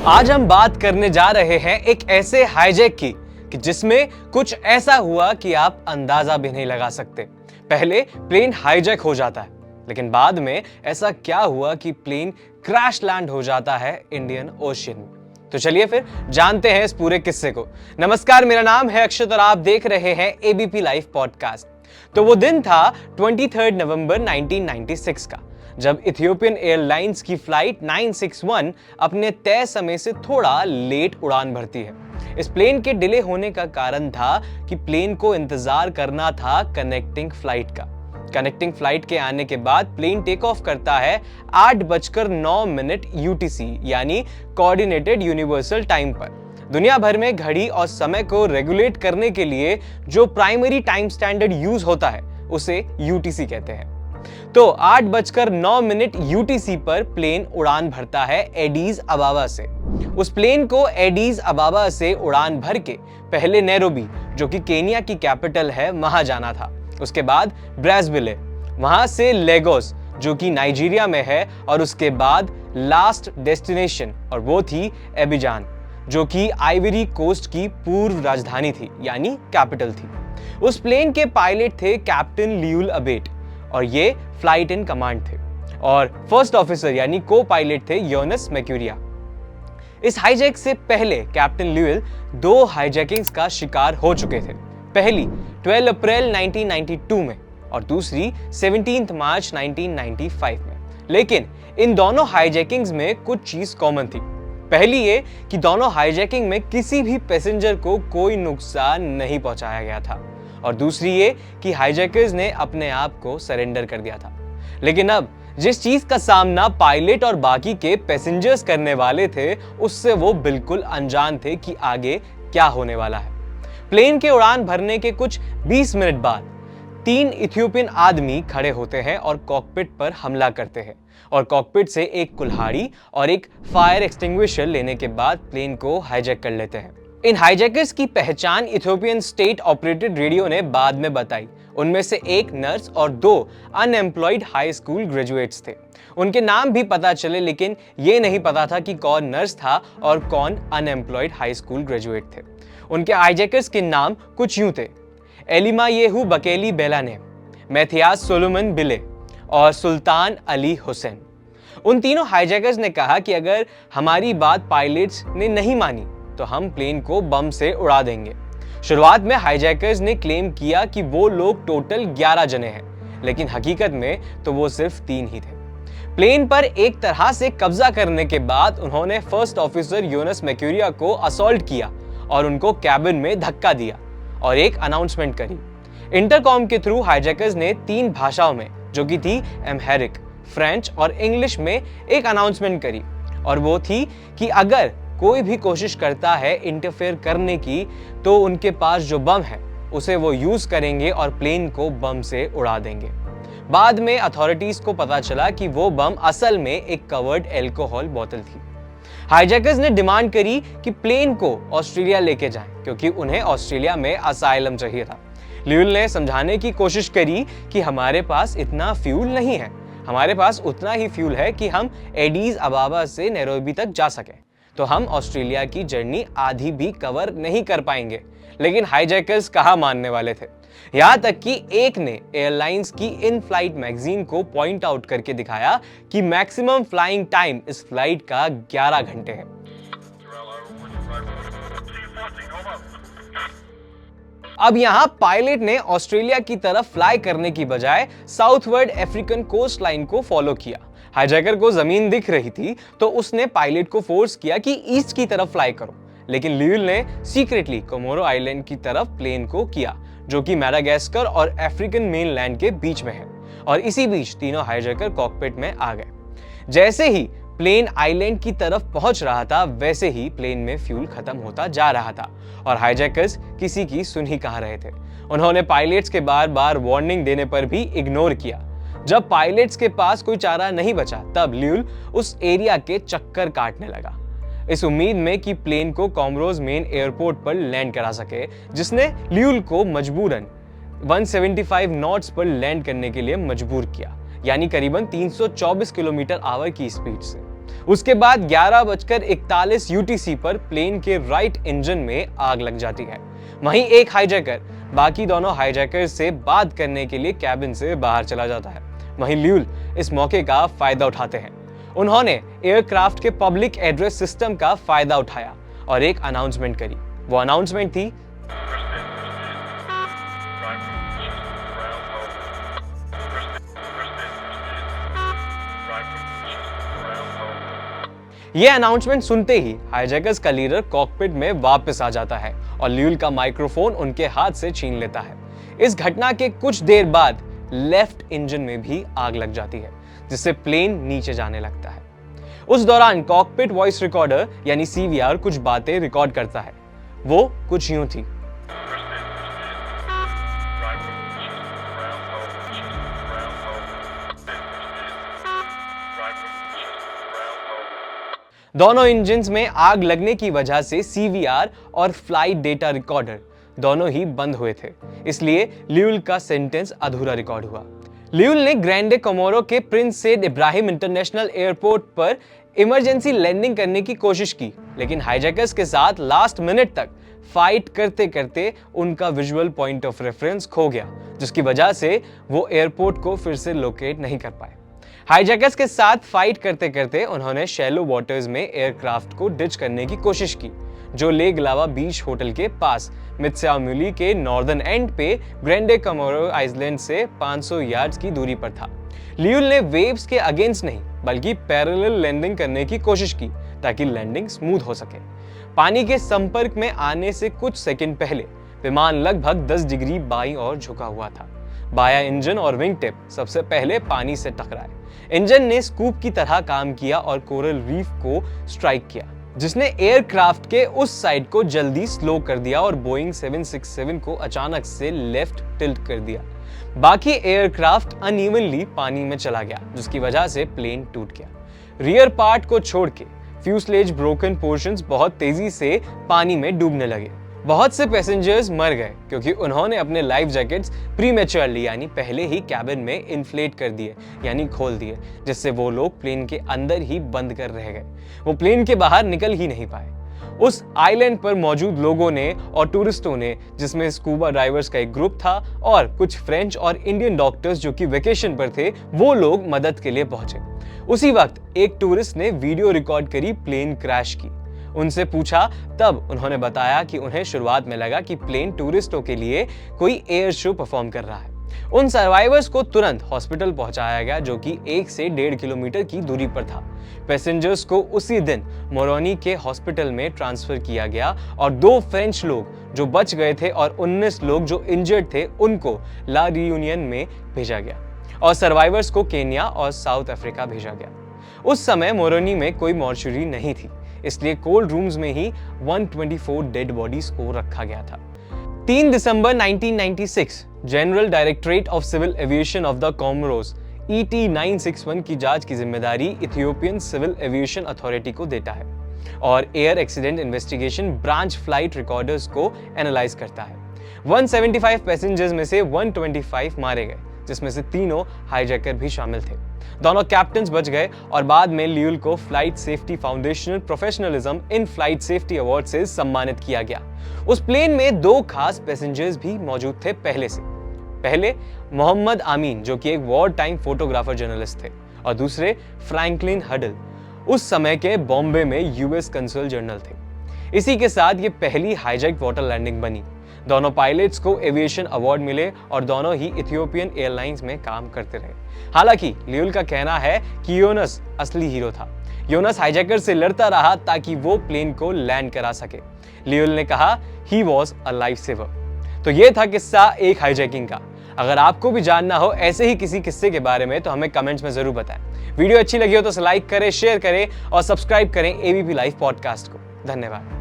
आज हम बात करने जा रहे हैं एक ऐसे हाईजैक की कि जिसमें कुछ ऐसा हुआ कि आप अंदाजा भी नहीं लगा सकते। पहले प्लेन हाईजैक हो जाता है, लेकिन बाद में ऐसा क्या हुआ कि प्लेन क्रैश लैंड हो जाता है इंडियन ओशियन में। तो चलिए फिर जानते हैं इस पूरे किस्से को। नमस्कार, मेरा नाम है अक्षत और आप देख रहे हैं एबीपी लाइव पॉडकास्ट। तो वो दिन था 23 नवंबर 1996 का, जब इथियोपियन एयरलाइंस की फ्लाइट 961 अपने तय समय से थोड़ा लेट उड़ान भरती है। इस प्लेन के डिले होने का कारण था कि प्लेन को इंतजार करना था कनेक्टिंग फ्लाइट का। कनेक्टिंग फ्लाइट के आने के बाद प्लेन टेक ऑफ करता है 8:09 यूटीसी यानी कोऑर्डिनेटेड यूनिवर्सल टाइम पर। दुनिया भर में घड़ी और समय को रेगुलेट करने के लिए जो प्राइमरी टाइम स्टैंडर्ड यूज होता है उसे यूटीसी कहते हैं। तो 8:09 यूटीसी पर प्लेन उड़ान भरता है एडीज अबाबा से। उस प्लेन को एडीज अबाबा से उड़ान भर के पहले नैरोबी, जो कि केनिया की कैपिटल है, वहां जाना था। उसके बाद ब्राज़विले, वहां से लेगोस जो कि नाइजीरिया में है, और उसके बाद लास्ट डेस्टिनेशन और वो थी एबिजान, जो कि आइवरी कोस्ट की पूर्व राजधानी थी यानी कैपिटल थी। उस प्लेन के पायलट थे कैप्टन लियूल अबेट और ये फ्लाइट इन कमांड थे, और फर्स्ट ऑफिसर यानी को पायलट थे योनस मैक्यूरिया। इस हाईजैक से पहले कैप्टन लियूल 2 हाईजैकिंग्स का शिकार हो चुके थे। पहली 12 अप्रैल 1992 में और दूसरी 17 मार्च 1995 में। लेकिन इन दोनों हाईजैकिंग्स में कुछ चीज कॉमन थी। पहली ये कि दोनों हाईजैकिंग में किसी भी पैसेंजर को कोई नुकसान नहीं पहुंचाया गया था, और दूसरी ये कि हाईजैकर्स ने अपने आप को सरेंडर कर दिया था। लेकिन अब जिस चीज का सामना पायलट और बाकी के पैसेंजर्स करने वाले थे, उससे वो बिल्कुल अनजान थे कि आगे क्या होने वाला है। प्लेन के उड़ान भरने के कुछ 20 मिनट बाद 3 इथियोपियन आदमी खड़े होते हैं और कॉकपिट पर हमला करते हैं, और कॉकपिट से एक कुल्हाड़ी और एक फायर एक्सटिंग्विशर लेने के बाद प्लेन को हाईजैक कर लेते हैं। इन हाईजैकर्स की पहचान इथियोपियन स्टेट ऑपरेटेड रेडियो ने बाद में बताई। उनमें से एक नर्स और 2 अनएम्प्लॉयड हाई स्कूल ग्रेजुएट्स थे। उनके नाम भी पता चले, लेकिन ये नहीं पता था कि कौन नर्स था और कौन अनएम्प्लॉयड हाई स्कूल ग्रेजुएट थे। उनके हाईजैकर्स के नाम कुछ यूं थे: एलिमायेहू बकेली बेलाने, मैथियास सोलोमन बिले और सुल्तान अली हुसैन। उन तीनों हाईजैकर्स ने कहा कि अगर हमारी बात पायलट्स ने नहीं मानी तो हम प्लेन को बम से उड़ा देंगे। शुरुआत में हाईजैकर्स ने क्लेम किया कि वो लोग टोटल 11 जने हैं, लेकिन हकीकत में तो वो सिर्फ 3 ही थे। प्लेन पर एक तरह से कब्जा करने के बाद उन्होंने फर्स्ट ऑफिसर योनस मैक्यूरिया को असॉल्ट किया और उनको कैबिन में धक्का दिया और एक अनाउंसमेंट करी। इंटरकॉम के थ्रू हाईजैकर्स ने 3 भाषाओं में, जो कि थी अम्हारिक, फ्रेंच और इंग्लिश में, एक अनाउंसमेंट करी, और वो थी कि अगर कोई भी कोशिश करता है इंटरफेयर करने की तो उनके पास जो बम है उसे वो यूज करेंगे और प्लेन को बम से उड़ा देंगे। बाद में अथॉरिटीज को पता चला कि वो बम असल में एक कवर्ड अल्कोहल बोतल थी। हाईजैकर्स ने डिमांड करी कि प्लेन को ऑस्ट्रेलिया लेके जाएं, क्योंकि उन्हें ऑस्ट्रेलिया में असाइलम चाहिए था। लियूल ने समझाने की कोशिश करी कि हमारे पास इतना फ्यूल नहीं है, हमारे पास उतना ही फ्यूल है कि हम एडीज अबाबा से नैरोबी तक जा सकें, तो हम ऑस्ट्रेलिया की जर्नी आधी भी कवर नहीं कर पाएंगे। लेकिन हाईजैकर्स कहाँ मानने वाले थे। यहां तक कि एक ने एयरलाइंस की इन फ्लाइट मैगजीन को पॉइंट आउट करके दिखाया कि मैक्सिमम फ्लाइंग टाइम इस फ्लाइट का 11 घंटे है। अब यहां पायलट ने ऑस्ट्रेलिया की तरफ फ्लाई करने की बजाय साउथवर्ड अफ्रीकन कोस्ट लाइन को फॉलो किया। हाईजैकर को जमीन दिख रही थी तो उसने पायलट को फोर्स किया कि ईस्ट की तरफ फ्लाई करो, लेकिन लियूल ने सीक्रेटली कोमोरो आइलैंड की तरफ प्लेन को किया, जो कि मैडागास्कर और अफ्रीकन मेनलैंड के बीच में है, और इसी बीच तीनों हाईजैकर कॉकपिट में आ गए। जैसे ही प्लेन आइलैंड की तरफ पहुंच रहा था, वैसे ही प्लेन में फ्यूल खत्म होता जा रहा था, और हाईजैकर्स किसी की सुन ही कहाँ रहे थे। उन्होंने पायलट्स के बार बार वार्निंग देने पर भी इग्नोर किया। जब पायलट्स के पास कोई चारा नहीं बचा, तब लियूल उस एरिया के चक्कर काटने लगा, इस उम्मीद में कि प्लेन को कॉमरोज मेन एयरपोर्ट पर लैंड करा सके, जिसने लियूल को मजबूरन 175 नॉट्स पर लैंड करने के लिए मजबूर किया, यानी करीबन 324 किलोमीटर आवर की स्पीड से। उसके बाद 11:41 UTC पर प्लेन के राइट इंजन में आग लग जाती है। वहीं एक हाईजैकर बाकी दोनों हाईजैकर से बात करने के लिए कैबिन से बाहर चला जाता है। वहीं ल्यूल इस मौके का फायदा उठाते हैं। उन्होंने एयरक्राफ्ट के पब्लिक एड्रेस सिस्टम का फायदा उठाया और एक अनाउंसमेंट करी। वो अनाउंसमेंट थी, ये अनाउंसमेंट सुनते ही हाईजैकर्स का लीडर कॉकपिट में वापस आ जाता है और ल्यूल का माइक्रोफोन उनके हाथ से छीन लेता है। इस घटना के कुछ देर बाद लेफ्ट इंजन में भी आग लग जाती है, जिससे प्लेन नीचे जाने लगता है। उस दौरान कॉकपिट वॉइस रिकॉर्डर यानी CVR कुछ बातें रिकॉर्ड करता है। वो कुछ यूं थी, दोनों इंजन्स में आग लगने की वजह से CVR और फ्लाइट डेटा रिकॉर्डर दोनों ही बंद हुए थे, इसलिए ल्यूल का सेंटेंस अधूरा रिकॉर्ड हुआ। ल्यूल ने ग्रैंडे कोमोरो के prince Said Ibrahim international airport पर इमरजेंसी लैंडिंग करने की कोशिश की, लेकिन हाईजैकर्स के साथ लास्ट मिनट तक फाइट करते करते उनका विजुअल पॉइंट ऑफ रेफरेंस खो गया, जिसकी वजह से वो एयरपोर्ट को फिर से लोकेट नहीं कर पाए। हाईजैकर्स के साथ फाइट करते करते उन्होंने शैलो वाटर्स में एयरक्राफ्ट को डिच करने की कोशिश की, जो लेक लावा बीच होटल के पास मित्सामुली के नॉर्दर्न एंड पे ग्रैंडे कोमोरो आइलैंड से 500 यार्ड्स की दूरी पर था। ल्यूल ने वेव्स के अगेंस्ट नहीं बल्कि पैरेलल लैंडिंग करने की कोशिश की ताकि लैंडिंग स्मूथ हो सके। पानी के संपर्क में आने से कुछ सेकंड पहले विमान लगभग 10 डिग्री बाईं ओर झुका हुआ था। बाया इंजन और विंग टिप सबसे पहले पानी से टकराए। इंजन ने स्कूप की तरह काम किया और कोरल रीफ को स्ट्राइक किया, जिसने एयरक्राफ्ट के उस साइड को जल्दी स्लो कर दिया और बोइंग 767 को अचानक से लेफ्ट टिल्ट कर दिया। बाकी एयरक्राफ्ट अनइवनली पानी में चला गया, जिसकी वजह से प्लेन टूट गया। रियर पार्ट को छोड़ के फ्यूसलेज ब्रोकन पोर्शंस बहुत तेजी से पानी में डूबने लगे। बहुत से पैसेंजर्स मर गए क्योंकि उन्होंने अपने लाइफ जैकेट्स प्रीमेच्योरली यानी पहले ही कैबिन में इन्फ्लेट कर दिए यानी खोल दिए, जिससे वो लोग प्लेन के अंदर ही बंद कर रह गए। वो प्लेन के बाहर निकल ही नहीं पाए। उस आइलैंड पर मौजूद लोगों ने और टूरिस्टों ने, जिसमें स्कूबा डाइवर्स का एक ग्रुप था और कुछ फ्रेंच और इंडियन डॉक्टर्स जो कि वेकेशन पर थे, वो लोग मदद के लिए पहुंचे। उसी वक्त एक टूरिस्ट ने वीडियो रिकॉर्ड करी प्लेन क्रैश की। उनसे पूछा, तब उन्होंने बताया कि उन्हें शुरुआत में लगा कि प्लेन टूरिस्टों के लिए कोई एयर शो परफॉर्म कर रहा है। उन सर्वाइवर्स को तुरंत हॉस्पिटल पहुंचाया गया, जो कि 1 से 1.5 किलोमीटर की दूरी पर था। पैसेंजर्स को उसी दिन मोरोनी के हॉस्पिटल में ट्रांसफर किया गया और 2 फ्रेंच लोग जो बच गए थे और 19 लोग जो इंजर्ड थे उनको ला रियूनियन में भेजा गया और सर्वाइवर्स को केन्या और साउथ अफ्रीका भेजा गया। उस समय मोरोनी में कोई मॉर्चुरी नहीं थी, इसलिए कोल्ड रूम्स में ही 124 डेड बॉडीज को रखा गया था। 3 दिसंबर 1996 general directorate of civil aviation of the Comoros ET961 की जांच की जिम्मेदारी इथियोपियन सिविल एविएशन अथॉरिटी को देता है और air accident investigation branch flight recorders को एनालाइज करता है। 175 पैसेंजर्स में से 125 मारे गए, जिसमें से तीनों हाईजैकर भी शामिल थे। दोनों कैप्टन्स बच गए और बाद में ल्यूल को flight safety foundation professionalism in flight safety award से सम्मानित किया गया। उस प्लेन में 2 खास पैसेंजर्स भी मौजूद थे पहले मोहम्मद आमीन, जो कि एक वॉर टाइम फोटोग्राफर जर्नलिस्ट थे, और दूसरे फ्रैंकलिन हडल, उस समय के बॉम्बे में US कंसुल जनरल थे। इसी के साथ ये पहली हाईजैक वाटर लैंडिंग बनी। दोनों पायलट्स को एविएशन अवार्ड मिले और दोनों ही इथियोपियन एयरलाइंस में काम करते रहे। हालांकि ल्यूल का कहना है कि योनस असली हीरो था। योनस हाईजैकर से लड़ता रहा ताकि वो प्लेन को लैंड करा सके। ल्यूल ने कहा, he was a life saver. तो ये था किस्सा एक हाईजैकिंग का। अगर आपको भी जानना हो ऐसे ही किसी किस्से के बारे में तो हमें कमेंट्स में जरूर बताएं। वीडियो अच्छी लगी हो तो लाइक करें, शेयर करें और सब्सक्राइब करें ABP लाइव पॉडकास्ट को। धन्यवाद।